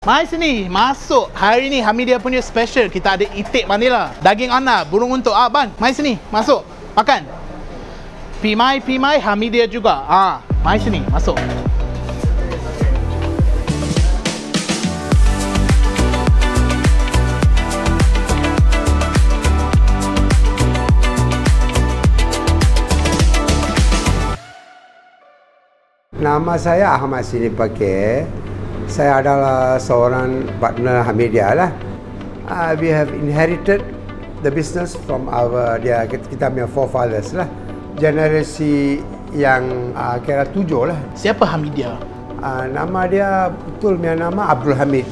Mari sini, masuk. Hari ni Hameediyah punya special. Kita ada itik vanila, daging ana, burung untuk. Bang, mari sini, masuk. Makan. Pimai Hameediyah juga. Mari sini, masuk. Nama saya Ahmad sini pakai. Saya adalah seorang partner Hameediyah lah. We have inherited the business from kita punya forefathers lah. Generasi yang kira 7 lah. Siapa Hameediyah? Nama dia betul punya nama Abdul Hamid.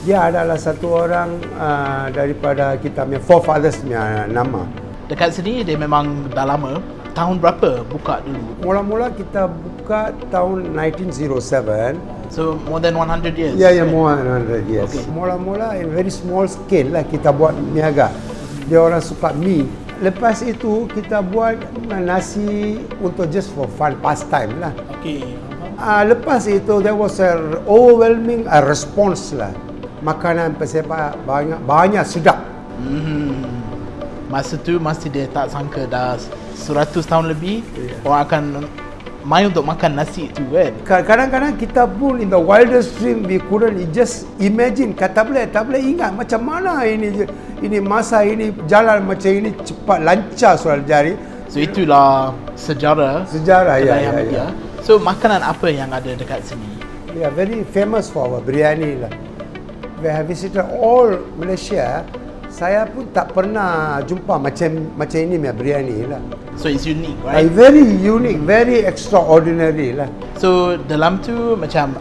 Dia adalah satu orang daripada kita punya forefathers punya nama. Dekat sini dia memang dah lama. Tahun berapa buka dulu? Mula-mula kita buka tahun 1907. So more than 100 years? Yeah, more than 100 years. Okay. Mula-mula in very small scale lah kita buat niaga. Dia orang suka mie. Lepas itu kita buat nasi untuk just for fun, pastime lah. Okay. Lepas itu there was a overwhelming response lah. Makanan pesepak banyak sedap. Masa tu masih dia tak sangka dah 100 tahun lebih orang akan main untuk makan nasi tu kan. Kadang-kadang kita pun in the wildest dream we couldn't just imagine. Tak boleh ingat macam mana ini masa ini jalan macam ini cepat lancar soal jari. So itulah sejarah ya. So makanan apa yang ada dekat sini? We are very famous for our biryani lah. We have visited all Malaysia. Saya pun tak pernah jumpa macam ini punya biryani lah. So it's unique, right? Very unique, very extraordinary lah. So dalam tu macam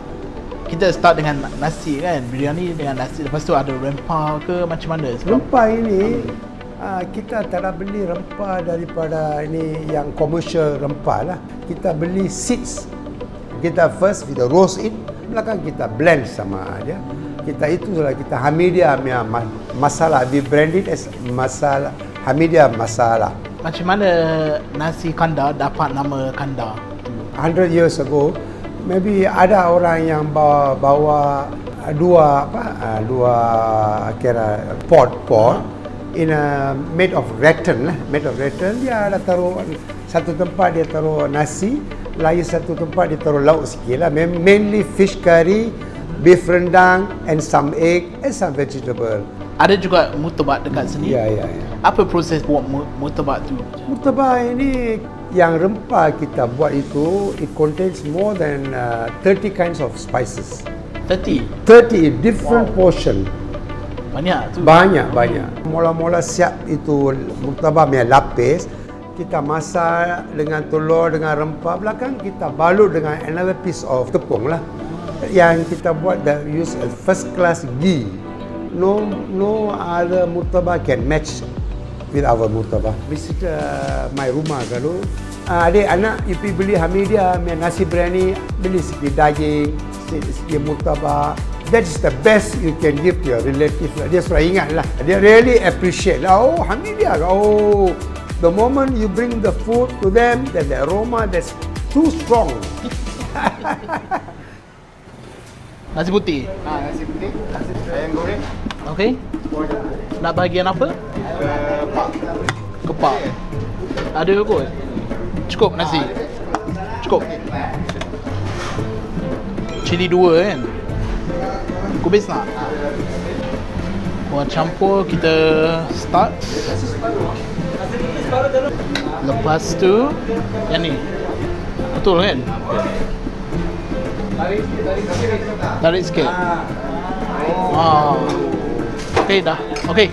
kita start dengan nasi kan, biryani dengan nasi. Lepas tu ada rempah ke macam mana? Rempah ini kita tak beli rempah daripada ini yang commercial rempah lah. Kita beli seeds. Kita first kita roast it, belakang kita blend sama dia. Kita Hameediyah masala, we brand it as masala, Hameediyah masala. Macam mana Nasi Kandar dapat nama Kandar? 100 years ago, maybe ada orang yang bawa dua kira pot in a made of rattan lah, dia ada taruh satu tempat dia taruh nasi, lain satu tempat dia taruh lauk sikit lah, mainly fish curry, beef rendang and some egg and some vegetable. Ada juga murtabak dekat sini? Ya. Apa proses buat murtabak tu? Murtabak ini yang rempah kita buat itu, it contains more than 30 kinds of spices. 30 different portion. Banyak tu? Banyak. Mula-mula siap itu murtabak punya lapis, kita masak dengan telur, dengan rempah, belakang kita balut dengan another piece of tepung lah. Yang kita buat that use a first class ghee. No other murtabak can match with our murtabak. Visit my rumah kalau adik anak you pergi beli Hameediyah nasi biryani, beli sikit daging, sikit murtabak. That's the best you can give to your relative. Dia sudah ingat lah. Dia really appreciate lah. Oh Hameediyah. Oh, the moment you bring the food to them, then the aroma that's too strong. Nasi putih? Nasi putih, ayam goreng. Okey. Nak bahagian apa? Kepak. Ada kot? Cukup nasi? Cukup? Cili 2 kan? Kubis nak? Buat campur, kita start. Lepas tu, yang ni. Betul kan? Tarik sikit. Okey dah. Okey.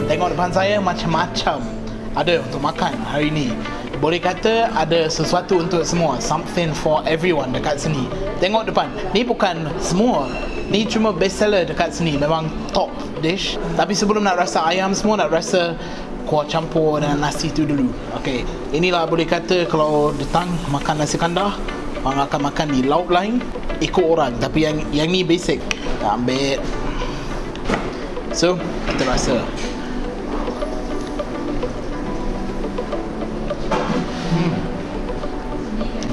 Tengok depan saya macam-macam ada untuk makan hari ni. Boleh kata ada sesuatu untuk semua. Something for everyone dekat sini. Tengok depan. Ni bukan semua. Ni cuma best seller dekat sini. Memang top dish. Tapi sebelum nak rasa ayam semua, nak rasa kuah campur dengan nasi tu dulu. Okey, inilah boleh kata kalau datang makan nasi kandar, orang akan makan di lauk lain ikut orang, tapi yang ni basic. Kita ambil. So, kita rasa.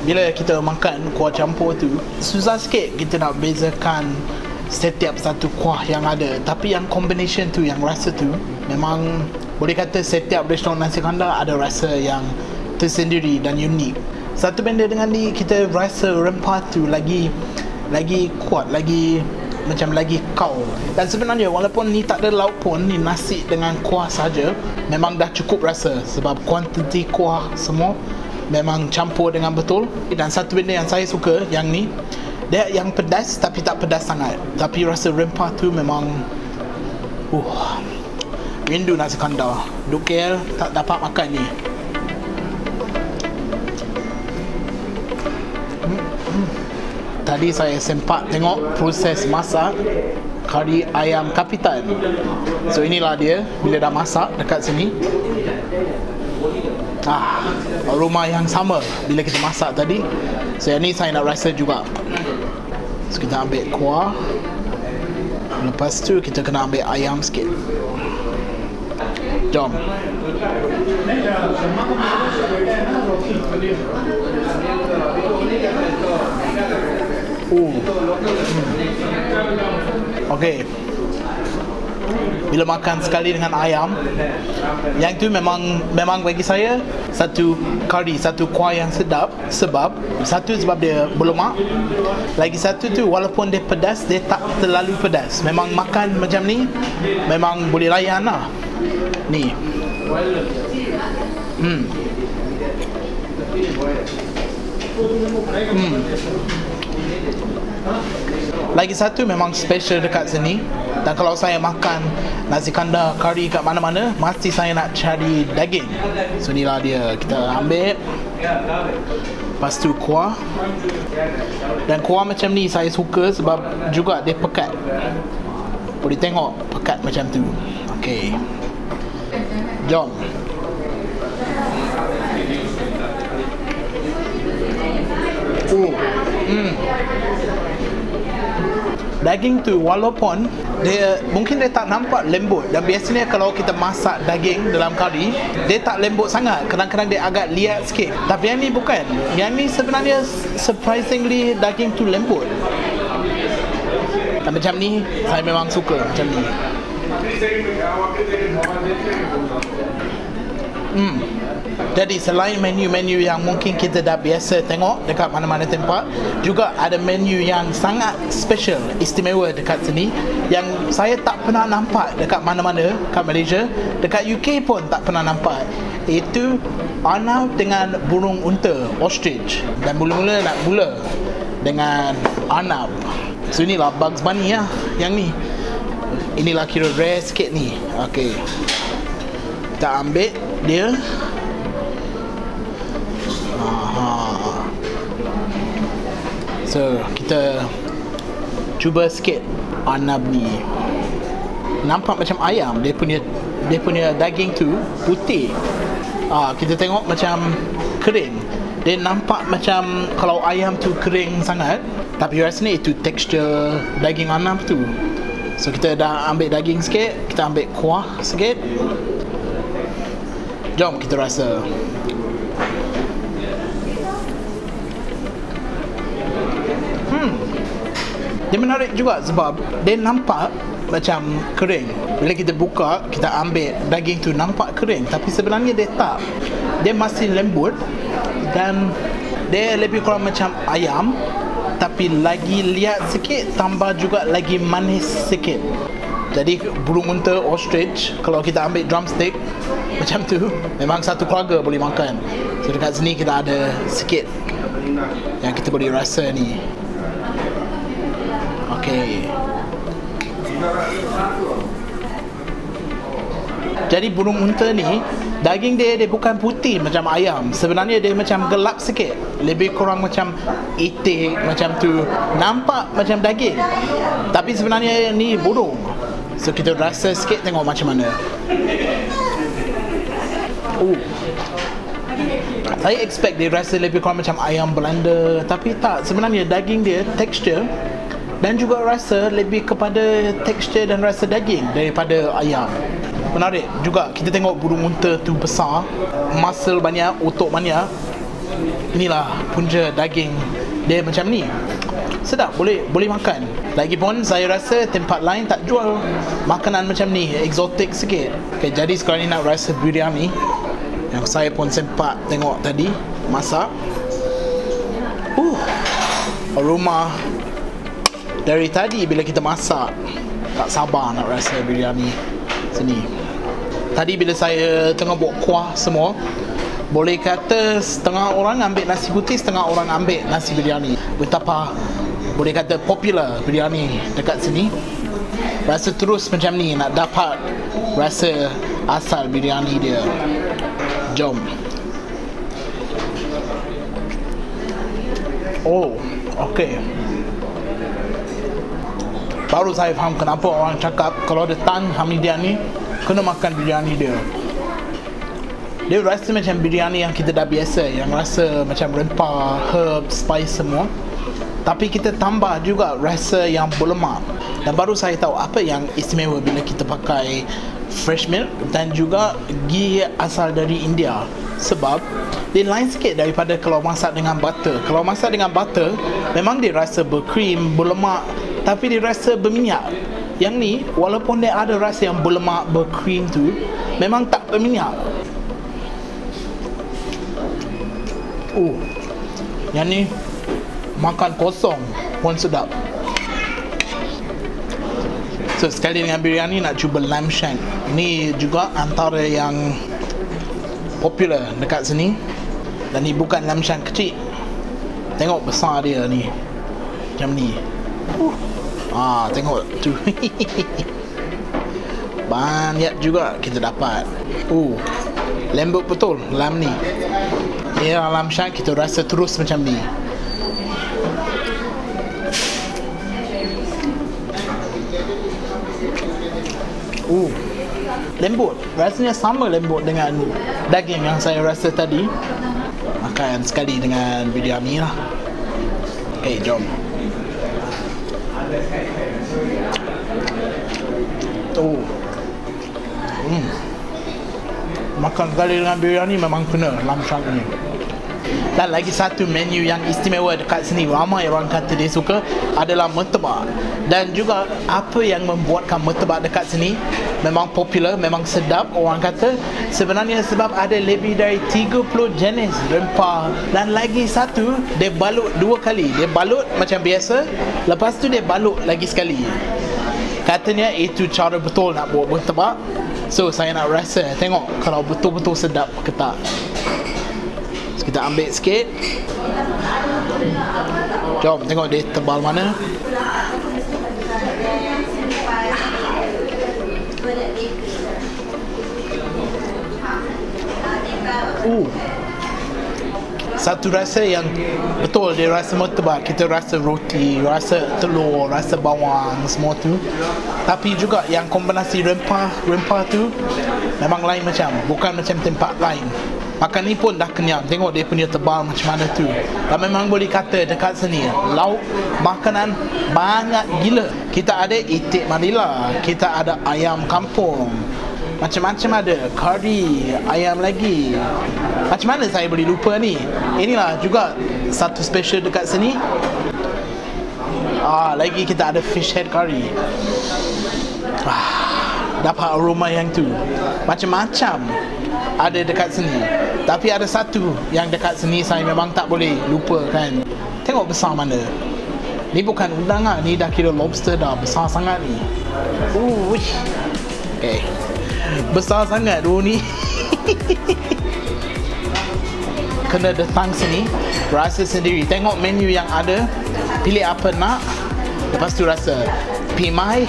bila kita makan kuah campur tu, susah sikit kita nak bezakan setiap satu kuah yang ada. Tapi yang combination tu, yang rasa tu, memang boleh kata setiap restoran nasi kandar ada rasa yang tersendiri dan unik. Satu benda dengan ni, kita rasa rempah tu lagi kuat, lagi macam lagi kau. Dan sebenarnya walaupun ni tak ada lauk pun, ni nasi dengan kuah saja memang dah cukup rasa, sebab kuantiti kuah semua memang campur dengan betul. Dan satu benda yang saya suka yang ni, dia yang pedas tapi tak pedas sangat, tapi rasa rempah tu memang rindu nasi kandar. Duk KL tak dapat makan ni. Tadi saya sempat tengok proses masak kari ayam kapitan. So inilah dia bila dah masak dekat sini. Aroma yang sama bila kita masak tadi. So yang ni saya nak rasa juga. So kita ambil kuah. Lepas tu kita kena ambil ayam sikit. Jom. Okey. Bila makan sekali dengan ayam, yang tu memang bagi saya satu kari, satu kuah yang sedap. Sebab dia berlemak. Lagi satu tu, walaupun dia pedas, dia tak terlalu pedas. Memang makan macam ni memang boleh layan lah. Ni. Lagi satu memang special dekat sini. Dan kalau saya makan nasi kandar kari kat mana-mana, mesti saya nak cari daging. So inilah dia, kita ambil. Lepas tu kuah. Dan kuah macam ni saya suka sebab juga dia pekat. Boleh tengok pekat macam tu. Okey, jom. Daging tu walaupun mungkin dia tak nampak lembut, dan biasanya kalau kita masak daging dalam kari, dia tak lembut sangat, kadang-kadang dia agak liat sikit. Tapi yang ni bukan. Yang ni sebenarnya surprisingly daging tu lembut. Dan macam ni saya memang suka macam ni. Jadi selain menu-menu yang mungkin kita dah biasa tengok dekat mana-mana tempat, juga ada menu yang sangat special, istimewa dekat sini, yang saya tak pernah nampak dekat mana-mana kat Malaysia. Dekat UK pun tak pernah nampak. Itu anab dengan burung unta, ostrich. Dan mula-mula nak mula dengan anab. So inilah Bugs Bunny lah yang ni. Inilah kira rare sikit ni. Okey, kita ambil dia. So kita cuba sikit anab ni. Nampak macam ayam. Dia punya daging tu putih. Kita tengok macam kering. Dia nampak macam kalau ayam tu kering sangat, tapi rasanya itu tekstur daging anab tu. So kita dah ambil daging sikit, kita ambil kuah sikit. Jom kita rasa. Dia menarik juga sebab dia nampak macam kering. Bila kita buka, kita ambil daging tu nampak kering, tapi sebenarnya dia tak. Dia masih lembut dan dia lebih kurang macam ayam, tapi lagi liat sikit, tambah juga lagi manis sikit. Jadi burung unta, ostrich, kalau kita ambil drumstick macam tu, memang satu keluarga boleh makan. So dekat sini kita ada sikit yang kita boleh rasa ni. Okey. Jadi burung unta ni, daging dia bukan putih macam ayam. Sebenarnya dia macam gelap sikit, lebih kurang macam itik macam tu. Nampak macam daging, tapi sebenarnya ni burung. So kita rasa sikit, tengok macam mana. Saya expect dia rasa lebih kurang macam ayam Belanda, tapi tak. Sebenarnya daging dia, tekstur dan juga rasa lebih kepada tekstur dan rasa daging daripada ayam. Menarik juga. Kita tengok burung unta tu besar, muscle banyak, otot banyak. Inilah punca daging dia macam ni. Sedap, boleh makan. Lagipun saya rasa tempat lain tak jual makanan macam ni, exotic sikit. Okay, jadi sekarang ni nak rasa biryani yang saya pun sempat tengok tadi masak. Aroma dari tadi bila kita masak, tak sabar nak rasa biryani sini. Tadi bila saya tengah buat kuah semua, boleh kata setengah orang ambil nasi putih, setengah orang ambil nasi biryani. Betapa boleh kata popular biryani dekat sini. Rasa terus macam ni nak dapat rasa asal biryani dia. Jom. Oh, okey. Baru saya faham kenapa orang cakap kalau datang Hameediyah ni kena makan biryani dia. Dia rasa macam biryani yang kita dah biasa, yang rasa macam rempah, herb, spice semua. Tapi kita tambah juga rasa yang berlemak. Dan baru saya tahu apa yang istimewa bila kita pakai fresh milk dan juga ghee asal dari India. Sebab dia lain sikit daripada kalau masak dengan butter. Kalau masak dengan butter, memang dia rasa berkrim, berlemak, tapi dia rasa berminyak. Yang ni, walaupun dia ada rasa yang berlemak, berkrim tu, memang tak berminyak. Yang ni makan kosong pun sedap. So sekali dengan biryani nak cuba lamb shank. Ni juga antara yang popular dekat sini. Dan ni bukan lamb shank kecil. Tengok besar dia ni. Macam ni. Tengok tu. Banyak juga kita dapat. Lembut betul lamb ni. Ya, lamb shank kita rasa terus macam ni. Lembut. Rasanya sama lembut dengan daging yang saya rasa tadi. Makan sekali dengan biryani lah. Okay, jom. Makan sekali dengan biryani memang kena lamb shank ni. Dan lagi satu menu yang istimewa dekat sini, ramai orang kata dia suka, adalah murtabak. Dan juga apa yang membuatkan murtabak dekat sini memang popular, memang sedap. Orang kata sebenarnya sebab ada lebih dari 30 jenis rempah. Dan lagi satu, dia balut 2 kali. Dia balut macam biasa, lepas tu dia balut lagi sekali. Katanya itu cara betul nak buat murtabak. So saya nak rasa, tengok kalau betul-betul sedap ke tak. So, kita ambil sikit. Jom tengok dia tebal mana. Satu rasa yang betul, dia rasa murtabak. Kita rasa roti, rasa telur, rasa bawang, semua tu. Tapi juga yang kombinasi rempah tu memang lain macam, bukan macam tempat lain. Makan ni pun dah kenyang. Tengok dia punya tebal macam mana tu. Dan memang boleh kata dekat sini lauk makanan banyak gila. Kita ada itik Manila, kita ada ayam kampung, macam-macam ada, kari, ayam lagi. Macam mana saya boleh lupa ni? Inilah juga satu special dekat sini. Lagi kita ada fish head curry. Dapat aroma yang tu. Macam-macam ada dekat sini. Tapi ada satu yang dekat sini saya memang tak boleh lupakan. Tengok besar mana. Ni bukan udang lah, ni dah kira lobster dah. Besar sangat ni. Okay. Besar sangat ni. Kena datang sini, rasa sendiri. Tengok menu yang ada, pilih apa nak, lepas tu rasa. Pimai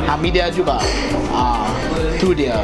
Hameediyah juga. Tu dia.